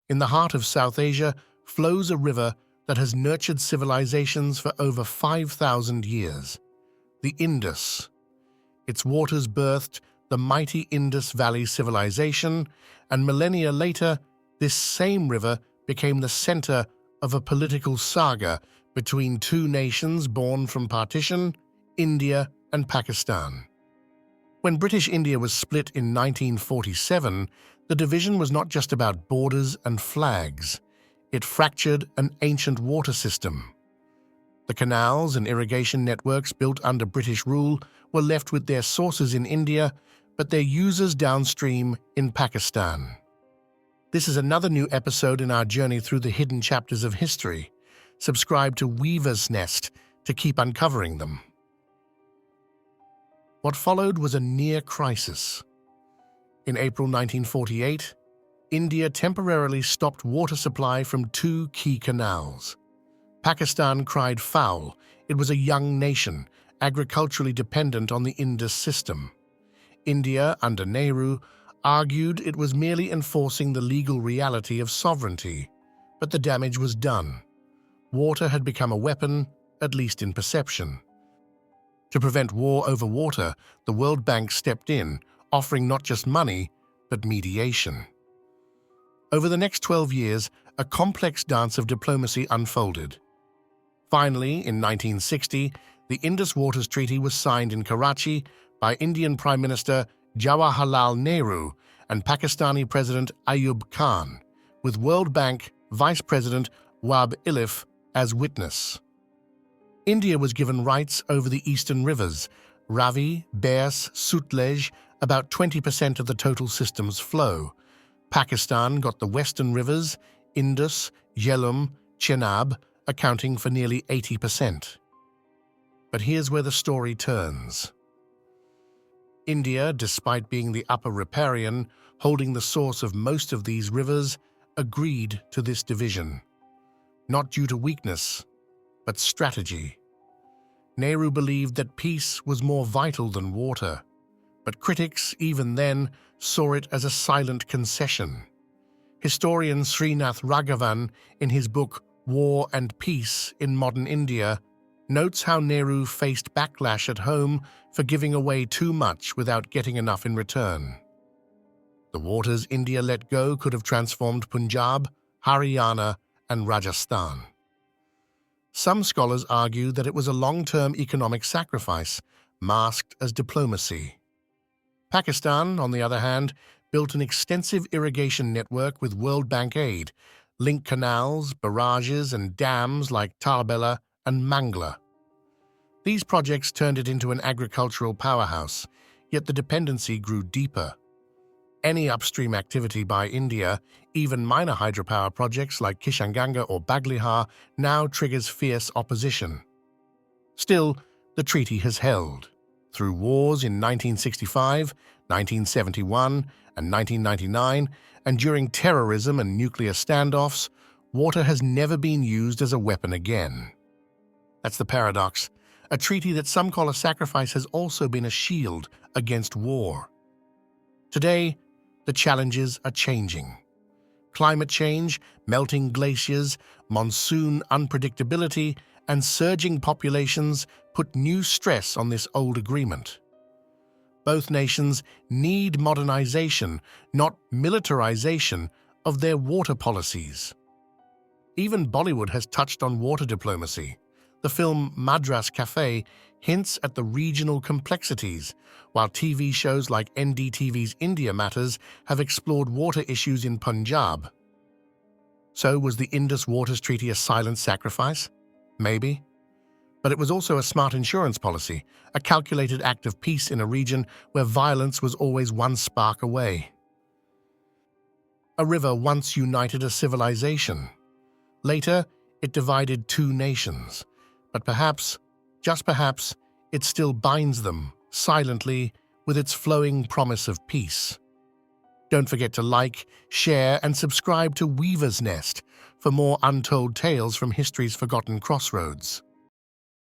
In the heart of South Asia flows a river that has nurtured civilizations for over 5,000 years, the Indus. Its waters birthed the mighty Indus Valley civilization, and millennia later, this same river became the center of a political saga between two nations born from partition, India and Pakistan. When British India was split in 1947, the division was not just about borders and flags. It fractured an ancient water system. The canals and irrigation networks built under British rule were left with their sources in India, but their users downstream in Pakistan. This is another new episode in our journey through the hidden chapters of history. Subscribe to Weaver's Nest to keep uncovering them. What followed was a near crisis. In April 1948, India temporarily stopped water supply from two key canals. Pakistan cried foul. It was a young nation, agriculturally dependent on the Indus system. India, under Nehru, argued it was merely enforcing the legal reality of sovereignty, but the damage was done. Water had become a weapon, at least in perception. To prevent war over water, the World Bank stepped in, offering not just money, but mediation. Over the next 12 years, a complex dance of diplomacy unfolded. Finally, in 1960, the Indus Waters Treaty was signed in Karachi by Indian Prime Minister Jawaharlal Nehru and Pakistani President Ayub Khan, with World Bank Vice President Wahb Ilif as witness. India was given rights over the eastern rivers, Ravi, Beas, Sutlej, about 20% of the total system's flow. Pakistan got the western rivers, Indus, Jhelum, Chenab, accounting for nearly 80%. But here's where the story turns. India, despite being the upper riparian, holding the source of most of these rivers, agreed to this division. Not due to weakness, but strategy. Nehru believed that peace was more vital than water, but critics, even then, saw it as a silent concession. Historian Srinath Raghavan, in his book War and Peace in Modern India, notes how Nehru faced backlash at home for giving away too much without getting enough in return. The waters India let go could have transformed Punjab, Haryana, and Rajasthan. Some scholars argue that it was a long-term economic sacrifice, masked as diplomacy. Pakistan, on the other hand, built an extensive irrigation network with World Bank aid, linked canals, barrages, and dams like Talabela and Mangla. These projects turned it into an agricultural powerhouse, yet the dependency grew deeper. Any upstream activity by India, even minor hydropower projects like Kishanganga or Baglihar, now triggers fierce opposition. Still, the treaty has held. Through wars in 1965, 1971, and 1999, and during terrorism and nuclear standoffs, water has never been used as a weapon again. That's the paradox. A treaty that some call a sacrifice has also been a shield against war. Today, the challenges are changing. Climate change, melting glaciers, monsoon unpredictability, and surging populations put new stress on this old agreement. Both nations need modernization, not militarization, of their water policies. Even Bollywood has touched on water diplomacy. The film Madras Cafe hints at the regional complexities, while TV shows like NDTV's India Matters have explored water issues in Punjab. So was the Indus Waters Treaty a silent sacrifice? Maybe. But it was also a smart insurance policy, a calculated act of peace in a region where violence was always one spark away. A river once united a civilization. Later, it divided two nations. But perhaps, just perhaps, it still binds them, silently, with its flowing promise of peace. Don't forget to like, share, and subscribe to Weaver's Nest for more untold tales from history's forgotten crossroads.